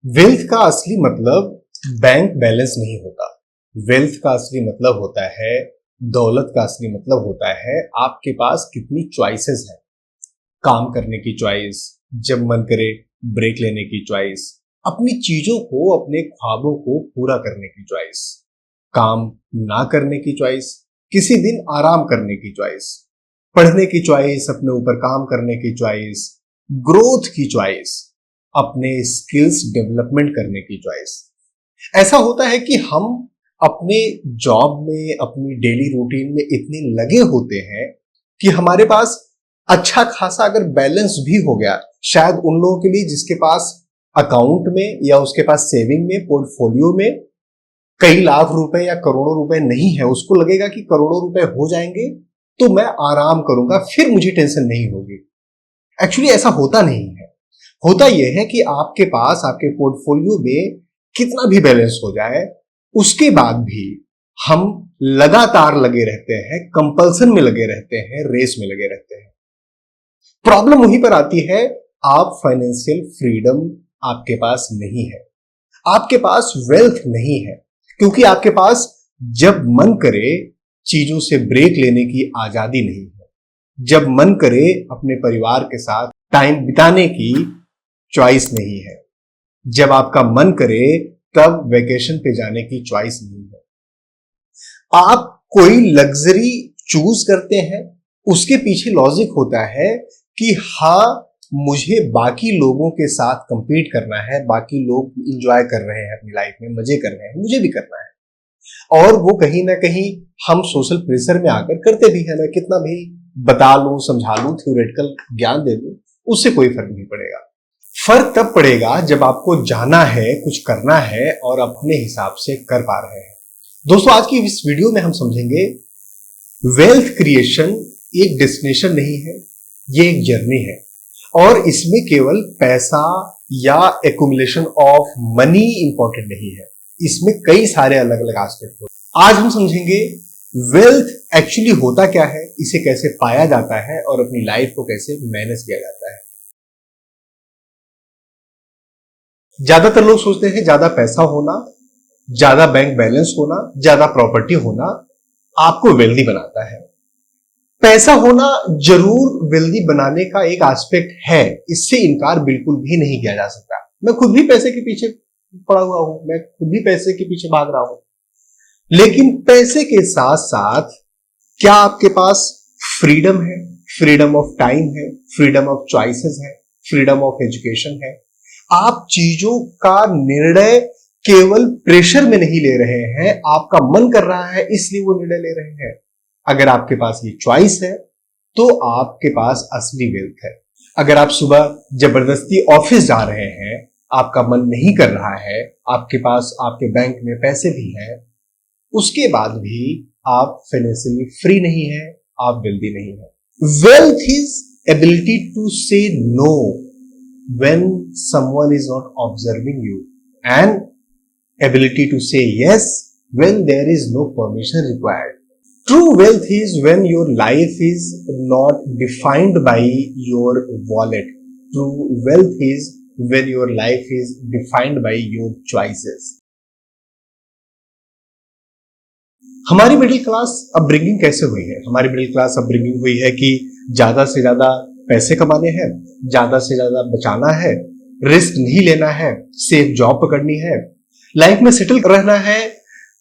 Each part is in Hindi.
वेल्थ का असली मतलब बैंक बैलेंस नहीं होता। वेल्थ का असली मतलब होता है, दौलत का असली मतलब होता है आपके पास कितनी चॉइसेस हैं। काम करने की चॉइस, जब मन करे ब्रेक लेने की चॉइस, अपनी चीजों को, अपने ख्वाबों को पूरा करने की चॉइस, काम ना करने की चॉइस, किसी दिन आराम करने की चॉइस, पढ़ने की चॉइस, अपने ऊपर काम करने की चॉइस, ग्रोथ की चॉइस, अपने स्किल्स डेवलपमेंट करने की चॉइस। ऐसा होता है कि हम अपने जॉब में, अपनी डेली रूटीन में इतने लगे होते हैं कि हमारे पास अच्छा खासा अगर बैलेंस भी हो गया, शायद उन लोगों के लिए जिसके पास अकाउंट में या उसके पास सेविंग में, पोर्टफोलियो में कई लाख रुपए या करोड़ों रुपए नहीं है, उसको लगेगा कि करोड़ों रुपए हो जाएंगे तो मैं आराम करूंगा, फिर मुझे टेंशन नहीं होगी। एक्चुअली ऐसा होता नहीं है। होता यह है कि आपके पास, आपके पोर्टफोलियो में कितना भी बैलेंस हो जाए, उसके बाद भी हम लगातार लगे रहते हैं, कंपल्सन में लगे रहते हैं, रेस में लगे रहते हैं। प्रॉब्लम वहीं पर आती है, आप फाइनेंशियल फ्रीडम आपके पास नहीं है, आपके पास वेल्थ नहीं है, क्योंकि आपके पास जब मन करे चीजों से ब्रेक लेने की आजादी नहीं है, जब मन करे अपने परिवार के साथ टाइम बिताने की चॉइस नहीं है, जब आपका मन करे तब वेकेशन पे जाने की चॉइस नहीं है। आप कोई लग्जरी चूज करते हैं, उसके पीछे लॉजिक होता है कि हाँ, मुझे बाकी लोगों के साथ कंपीट करना है, बाकी लोग इंजॉय कर रहे हैं अपनी लाइफ में, मजे कर रहे हैं, मुझे भी करना है। और वो कहीं ना कहीं हम सोशल प्रेशर में आकर करते भी हैं। मैं कितना भी बता लूं, समझा लूं, थ्योरेटिकल ज्ञान दे दूं, उससे कोई फर्क नहीं पड़ेगा। फर्क तब पड़ेगा जब आपको जाना है, कुछ करना है और अपने हिसाब से कर पा रहे हैं। दोस्तों, आज की इस वीडियो में हम समझेंगे वेल्थ क्रिएशन एक डेस्टिनेशन नहीं है, ये एक जर्नी है। और इसमें केवल पैसा या एक्यूमुलेशन ऑफ मनी इंपॉर्टेंट नहीं है, इसमें कई सारे अलग अलग एस्पेक्ट होते हैं। आज हम समझेंगे वेल्थ एक्चुअली होता क्या है, इसे कैसे पाया जाता है और अपनी लाइफ को कैसे मैनेज किया जाता है। ज्यादातर लोग सोचते हैं ज्यादा पैसा होना, ज्यादा बैंक बैलेंस होना, ज्यादा प्रॉपर्टी होना आपको वेल्दी बनाता है। पैसा होना जरूर वेल्दी बनाने का एक एस्पेक्ट है, इससे इनकार बिल्कुल भी नहीं किया जा सकता। मैं खुद भी पैसे के पीछे पड़ा हुआ हूं, मैं खुद भी पैसे के पीछे भाग रहा हूं। लेकिन पैसे के साथ साथ क्या आपके पास फ्रीडम है? फ्रीडम ऑफ टाइम है, फ्रीडम ऑफ चॉइसेस है, फ्रीडम ऑफ एजुकेशन है। आप चीजों का निर्णय केवल प्रेशर में नहीं ले रहे हैं, आपका मन कर रहा है इसलिए वो निर्णय ले रहे हैं। अगर आपके पास ये चॉइस है तो आपके पास असली वेल्थ है। अगर आप सुबह जबरदस्ती ऑफिस जा रहे हैं, आपका मन नहीं कर रहा है, आपके पास आपके बैंक में पैसे भी हैं, उसके बाद भी आप फाइनेंशियली फ्री नहीं है, आप वेल्दी नहीं है। वेल्थ इज एबिलिटी टू से no when someone is not observing you, and ability to say yes when there is no permission required. True wealth is when your life is not defined by your wallet. True wealth is when your life is defined by your choices. हमारी मिडिल क्लास अपब्रिंगिंग कैसे हुई है? हमारी मिडिल क्लास अपब्रिंगिंग हुई है कि ज्यादा से ज्यादा पैसे कमाने हैं, ज्यादा से ज्यादा बचाना है, रिस्क नहीं लेना है, सेफ जॉब पकड़नी है, लाइफ में सेटल रहना है,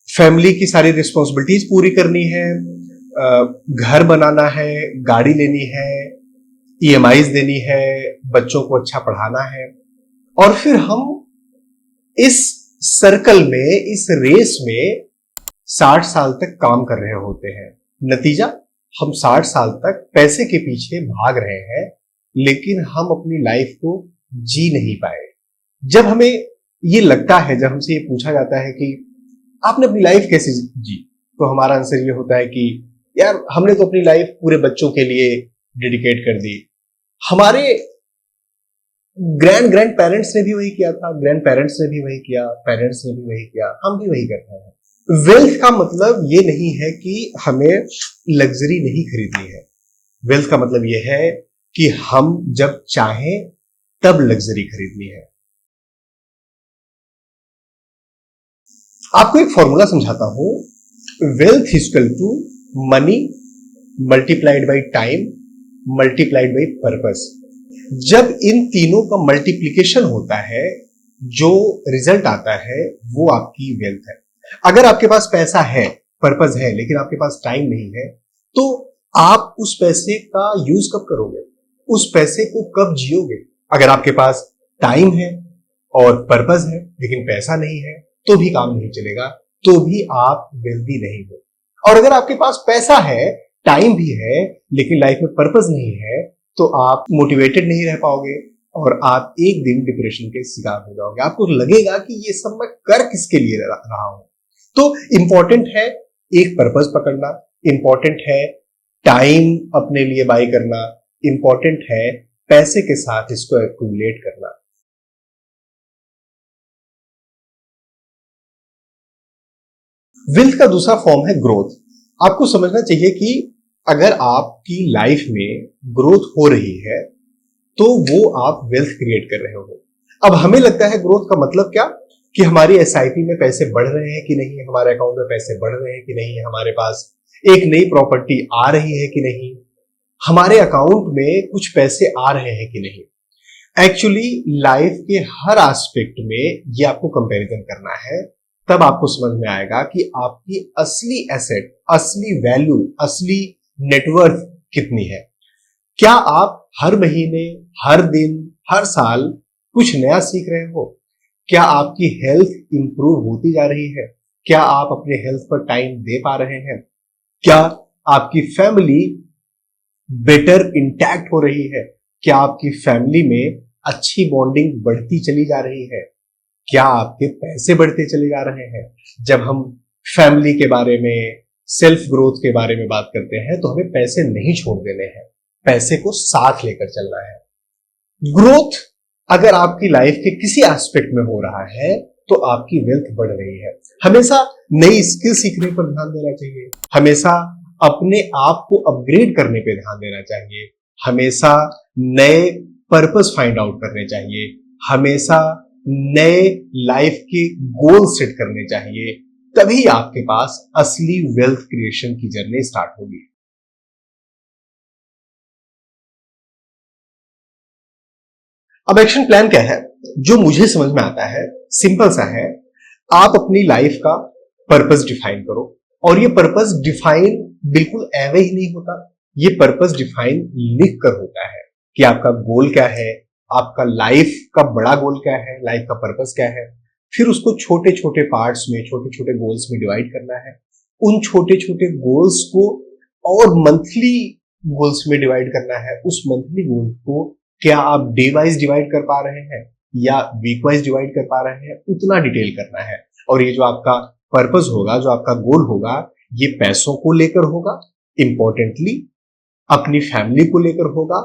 फैमिली की सारी रिस्पॉन्सिबिलिटीज पूरी करनी है, घर बनाना है, गाड़ी लेनी है, ईएमआईज देनी है, बच्चों को अच्छा पढ़ाना है। और फिर हम इस सर्कल में, इस रेस में 60 साल तक काम कर रहे होते हैं। नतीजा, हम 60 साल तक पैसे के पीछे भाग रहे हैं, लेकिन हम अपनी लाइफ को जी नहीं पाए। जब हमें ये लगता है, जब हमसे ये पूछा जाता है कि आपने अपनी लाइफ कैसे जी, तो हमारा आंसर ये होता है कि यार, हमने तो अपनी लाइफ पूरे बच्चों के लिए डेडिकेट कर दी। हमारे ग्रैंड पेरेंट्स ने भी वही किया था, ग्रैंड पेरेंट्स ने भी वही किया, पेरेंट्स ने भी वही किया, हम भी वही करते हैं। वेल्थ का मतलब ये नहीं है कि हमें लग्जरी नहीं खरीदनी है। वेल्थ का मतलब ये है कि हम जब चाहें तब लग्जरी खरीदनी है। आपको एक फॉर्मूला समझाता हूं। Wealth equal to money multiplied by time multiplied by purpose. जब इन तीनों का मल्टीप्लीकेशन होता है, जो रिजल्ट आता है वो आपकी वेल्थ है। अगर आपके पास पैसा है, पर्पस है, लेकिन आपके पास टाइम नहीं है, तो आप उस पैसे का यूज कब करोगे, उस पैसे को कब जियोगे? अगर आपके पास टाइम है और पर्पस है लेकिन पैसा नहीं है, तो भी काम नहीं चलेगा, तो भी आप वेल्दी नहीं हो। और अगर आपके पास पैसा है, टाइम भी है, लेकिन लाइफ में पर्पस नहीं है, तो आप मोटिवेटेड नहीं रह पाओगे और आप एक दिन डिप्रेशन के शिकार हो जाओगे। आपको लगेगा कि ये सब मैं कर किसके लिए रहा हूं। तो इंपॉर्टेंट है एक पर्पस पकड़ना, इंपॉर्टेंट है टाइम अपने लिए बाय करना, इंपॉर्टेंट है पैसे के साथ इसको एक्यूमुलेट करना। वेल्थ का दूसरा फॉर्म है ग्रोथ। आपको समझना चाहिए कि अगर आपकी लाइफ में ग्रोथ हो रही है तो वो आप वेल्थ क्रिएट कर रहे हो। अब हमें लगता है ग्रोथ का मतलब क्या, कि हमारी एसआईपी में पैसे बढ़ रहे हैं कि नहीं, हमारे अकाउंट में पैसे बढ़ रहे हैं कि नहीं, हमारे पास एक नई प्रॉपर्टी आ रही है कि नहीं, हमारे अकाउंट में कुछ पैसे आ रहे हैं कि नहीं। एक्चुअली लाइफ के हर एस्पेक्ट में ये आपको कंपैरिजन करना है, तब आपको समझ में आएगा कि आपकी असली एसेट, असली वैल्यू, असली नेटवर्थ कितनी है। क्या आप हर महीने, हर दिन, हर साल कुछ नया सीख रहे हो? क्या आपकी हेल्थ इंप्रूव होती जा रही है? क्या आप अपने हेल्थ पर टाइम दे पा रहे हैं? क्या आपकी फैमिली बेटर इंटैक्ट हो रही है? क्या आपकी फैमिली में अच्छी बॉन्डिंग बढ़ती चली जा रही है? क्या आपके पैसे बढ़ते चले जा रहे हैं? जब हम फैमिली के बारे में, सेल्फ ग्रोथ के बारे में बात करते हैं, तो हमें पैसे नहीं छोड़ देने हैं, पैसे को साथ लेकर चलना है। ग्रोथ अगर आपकी लाइफ के किसी एस्पेक्ट में हो रहा है तो आपकी वेल्थ बढ़ रही है। हमेशा नई स्किल सीखने पर ध्यान देना चाहिए, हमेशा अपने आप को अपग्रेड करने पे ध्यान देना चाहिए, हमेशा नए पर्पस फाइंड आउट करने चाहिए, हमेशा नए लाइफ के गोल सेट करने चाहिए। तभी आपके पास असली वेल्थ क्रिएशन की जर्नी स्टार्ट होगी। अब एक्शन प्लान क्या है, जो मुझे समझ में आता है, सिंपल सा है। आप अपनी लाइफ का पर्पस डिफाइन करो, और ये पर्पस डिफाइन बिल्कुल एवे ही नहीं होता, ये पर्पस डिफाइन लिख कर होता है कि आपका गोल क्या है, आपका लाइफ का बड़ा गोल क्या है, लाइफ का पर्पस क्या है। फिर उसको छोटे छोटे पार्ट्स में, छोटे छोटे गोल्स में डिवाइड करना है। उन छोटे छोटे गोल्स को और मंथली गोल्स में डिवाइड करना है। उस मंथली गोल को क्या आप डे वाइज डिवाइड कर पा रहे हैं या वीक वाइज डिवाइड कर पा रहे हैं, उतना डिटेल करना है। और ये जो आपका पर्पस होगा, जो आपका गोल होगा, ये पैसों को लेकर होगा, इंपॉर्टेंटली अपनी फैमिली को लेकर होगा,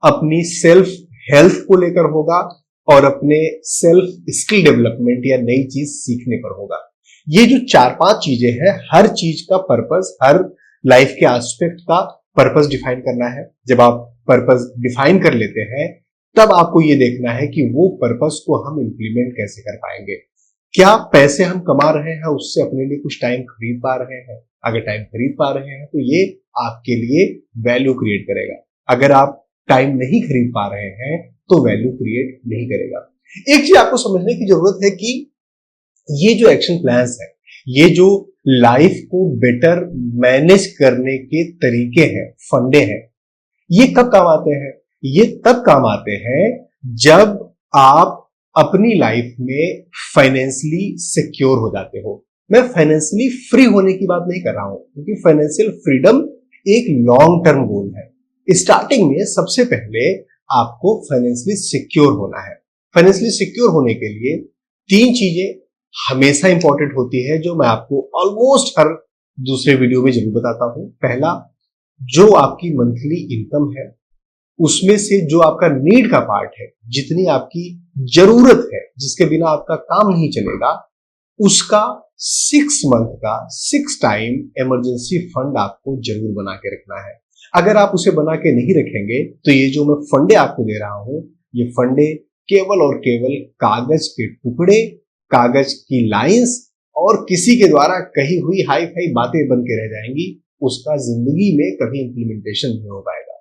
अपनी सेल्फ हेल्थ को लेकर होगा, और अपने सेल्फ स्किल डेवलपमेंट या नई चीज सीखने पर होगा। ये जो 4-5 चीजें हैं, हर चीज का पर्पस, हर लाइफ के एस्पेक्ट का पर्पस डिफाइन करना है। जब आप पर्पस डिफाइन कर लेते हैं, तब आपको ये देखना है कि वो पर्पस को हम इंप्लीमेंट कैसे कर पाएंगे। क्या पैसे हम कमा रहे हैं उससे अपने लिए कुछ टाइम खरीद पा रहे हैं? अगर टाइम खरीद पा रहे हैं तो ये आपके लिए वैल्यू क्रिएट करेगा। अगर आप टाइम नहीं खरीद पा रहे हैं तो वैल्यू क्रिएट नहीं करेगा। एक चीज आपको समझने की जरूरत है कि ये जो एक्शन प्लान्स है, ये जो लाइफ को बेटर मैनेज करने के तरीके हैं, फंडे हैं, ये कब काम आते हैं? ये तब काम आते हैं जब आप अपनी लाइफ में फाइनेंशियली सिक्योर हो जाते हो। मैं फाइनेंशियली फ्री होने की बात नहीं कर रहा हूं, क्योंकि फाइनेंशियल फ्रीडम एक लॉन्ग टर्म गोल है। स्टार्टिंग में सबसे पहले आपको फाइनेंशियली सिक्योर होना है। फाइनेंशियली सिक्योर होने के लिए 3 चीजें हमेशा इंपॉर्टेंट होती है, जो मैं आपको ऑलमोस्ट हर दूसरे वीडियो में जरूर बताता हूं। पहला, जो आपकी मंथली इनकम है, उसमें से जो आपका नीड का पार्ट है, जितनी आपकी जरूरत है, जिसके बिना आपका काम नहीं चलेगा, उसका 6 मंथ का 6 टाइम इमरजेंसी फंड आपको जरूर बना के रखना है। अगर आप उसे बना के नहीं रखेंगे तो ये जो मैं फंडे आपको दे रहा हूं, ये फंडे केवल और केवल कागज के टुकड़े, कागज की लाइंस और किसी के द्वारा कही हुई हाई फाई बातें बन के रह जाएंगी, उसका जिंदगी में कभी इंप्लीमेंटेशन नहीं हो पाएगा।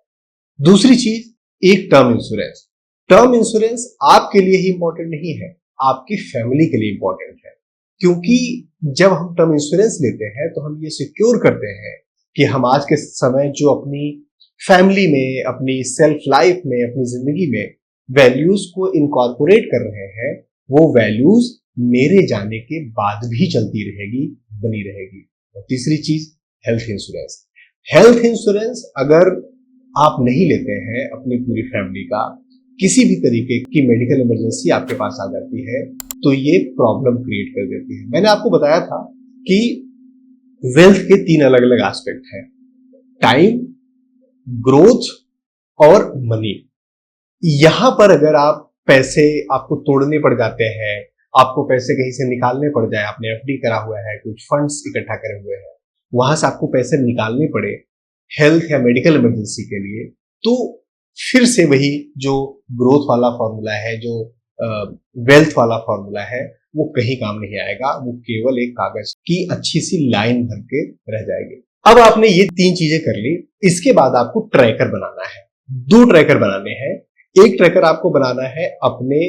दूसरी चीज, एक टर्म इंश्योरेंस। टर्म इंश्योरेंस आपके लिए ही इंपॉर्टेंट नहीं है, आपकी फैमिली के लिए इंपॉर्टेंट है। क्योंकि जब हम टर्म इंश्योरेंस लेते हैं तो हम ये सिक्योर करते हैं कि हम आज के समय जो अपनी फैमिली में, अपनी सेल्फ लाइफ में, अपनी जिंदगी में वैल्यूज को इनकॉर्पोरेट कर रहे हैं, वो वैल्यूज मेरे जाने के बाद भी चलती रहेगी, बनी रहेगी। और तीसरी चीज, हेल्थ इंश्योरेंस। हेल्थ इंश्योरेंस अगर आप नहीं लेते हैं अपनी पूरी फैमिली का, किसी भी तरीके की मेडिकल इमरजेंसी आपके पास आ जाती है तो ये प्रॉब्लम क्रिएट कर देती है। मैंने आपको बताया था कि वेल्थ के 3 अलग अलग एस्पेक्ट हैं, टाइम, ग्रोथ और मनी। यहां पर अगर आप पैसे आपको तोड़ने पड़ जाते हैं, आपको पैसे कहीं से निकालने पड़ जाए, आपने एफडी करा हुआ है, कुछ फंड्स इकट्ठा करे हुए हैं, वहां से आपको पैसे निकालने पड़े हेल्थ या मेडिकल इमरजेंसी के लिए, तो फिर से वही जो ग्रोथ वाला फॉर्मूला है, जो वेल्थ वाला फॉर्मूला है, वो कहीं काम नहीं आएगा। वो केवल एक कागज की अच्छी सी लाइन भर के रह जाएगी। अब आपने ये 3 चीजें कर ली, इसके बाद आपको ट्रैकर बनाना है। 2 ट्रैकर बनाने हैं। एक ट्रैकर आपको बनाना है अपने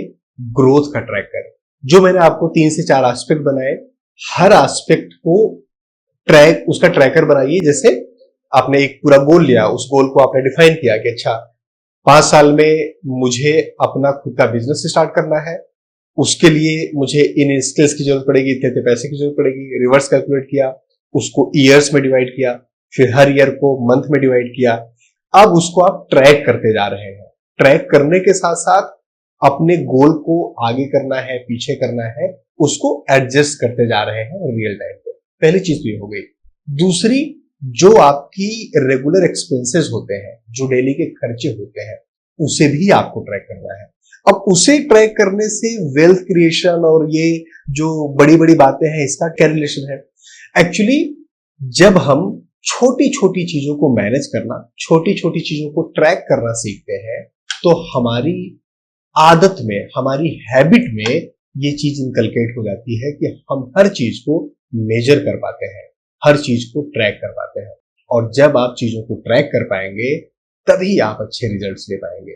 ग्रोथ का ट्रैकर, जो मैंने आपको 3 से 4 एस्पेक्ट बनाए, हर एस्पेक्ट को उसका ट्रैकर बनाइए। जैसे आपने एक पूरा गोल लिया, उस गोल को आपने डिफाइन किया कि अच्छा 5 साल में मुझे अपना खुद का बिजनेस स्टार्ट करना है, उसके लिए मुझे इन स्किल्स की जरूरत पड़ेगी, इतने पैसे की जरूरत पड़ेगी। रिवर्स कैलकुलेट किया, उसको ईयर्स में डिवाइड किया, फिर हर ईयर को मंथ में डिवाइड किया। अब उसको आप ट्रैक करते जा रहे हैं। ट्रैक करने के साथ साथ अपने गोल को आगे करना है, पीछे करना है, उसको एडजस्ट करते जा रहे हैं रियल टाइम पे। पहली चीज तो ये हो गई। दूसरी, जो आपकी रेगुलर एक्सपेंसेस होते हैं, जो डेली के खर्चे होते हैं, उसे भी आपको ट्रैक करना है। अब उसे ट्रैक करने से वेल्थ क्रिएशन और ये जो बड़ी बड़ी बातें हैं, इसका क्या रिलेशन है? एक्चुअली जब हम छोटी छोटी चीजों को मैनेज करना, छोटी छोटी चीजों को ट्रैक करना सीखते हैं, तो हमारी आदत में, हमारी हैबिट में ये चीज इनकलकेट हो जाती है कि हम हर चीज को मेजर कर पाते हैं, हर चीज को ट्रैक कर पाते हैं। और जब आप चीजों को ट्रैक कर पाएंगे तभी आप अच्छे रिजल्ट्स ले पाएंगे।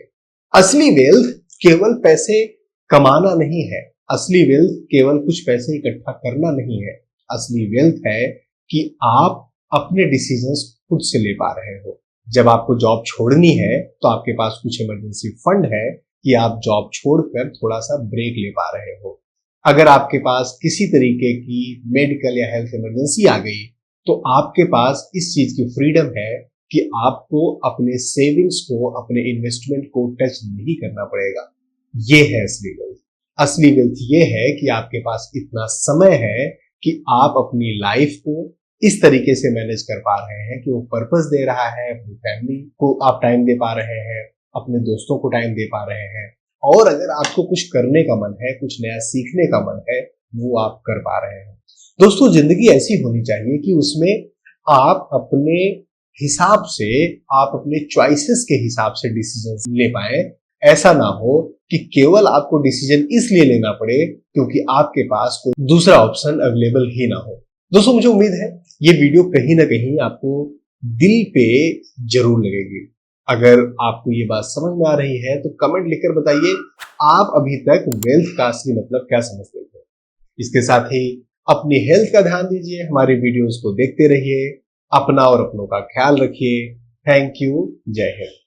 असली वेल्थ केवल पैसे कमाना नहीं है, असली वेल्थ केवल कुछ पैसे इकट्ठा करना नहीं है। असली वेल्थ है कि आप अपने डिसीजंस खुद से ले पा रहे हो। जब आपको जॉब छोड़नी है तो आपके पास कुछ इमरजेंसी फंड है कि आप जॉब छोड़कर थोड़ा सा ब्रेक ले पा रहे हो। अगर आपके पास किसी तरीके की मेडिकल या हेल्थ इमरजेंसी आ गई तो आपके पास इस चीज की फ्रीडम है कि आपको अपने सेविंग्स को, अपने इन्वेस्टमेंट को टच नहीं करना पड़ेगा। ये है असली वेल्थ। असली वेल्थ ये है कि आपके पास इतना समय है कि आप अपनी लाइफ को इस तरीके से मैनेज कर पा रहे हैं कि वो पर्पस दे रहा है, अपनी फैमिली को आप टाइम दे पा रहे हैं, अपने दोस्तों को टाइम दे पा रहे हैं, और अगर आपको कुछ करने का मन है, कुछ नया सीखने का मन है, वो आप कर पा रहे हैं। दोस्तों, जिंदगी ऐसी होनी चाहिए कि उसमें आप अपने हिसाब से, आप अपने चॉइसेस के हिसाब से डिसीजन ले पाए। ऐसा ना हो कि केवल आपको डिसीजन इसलिए लेना पड़े क्योंकि आपके पास कोई दूसरा ऑप्शन अवेलेबल ही ना हो। दोस्तों, मुझे उम्मीद है ये वीडियो कहीं ना कहीं आपको दिल पे जरूर लगेगी। अगर आपको ये बात समझ में आ रही है तो कमेंट लिखकर बताइए आप अभी तक वेल्थ का असली मतलब क्या समझते थे। इसके साथ ही अपनी हेल्थ का ध्यान दीजिए, हमारे वीडियोस को देखते रहिए, अपना और अपनों का ख्याल रखिए। Thank you. जय हिंद।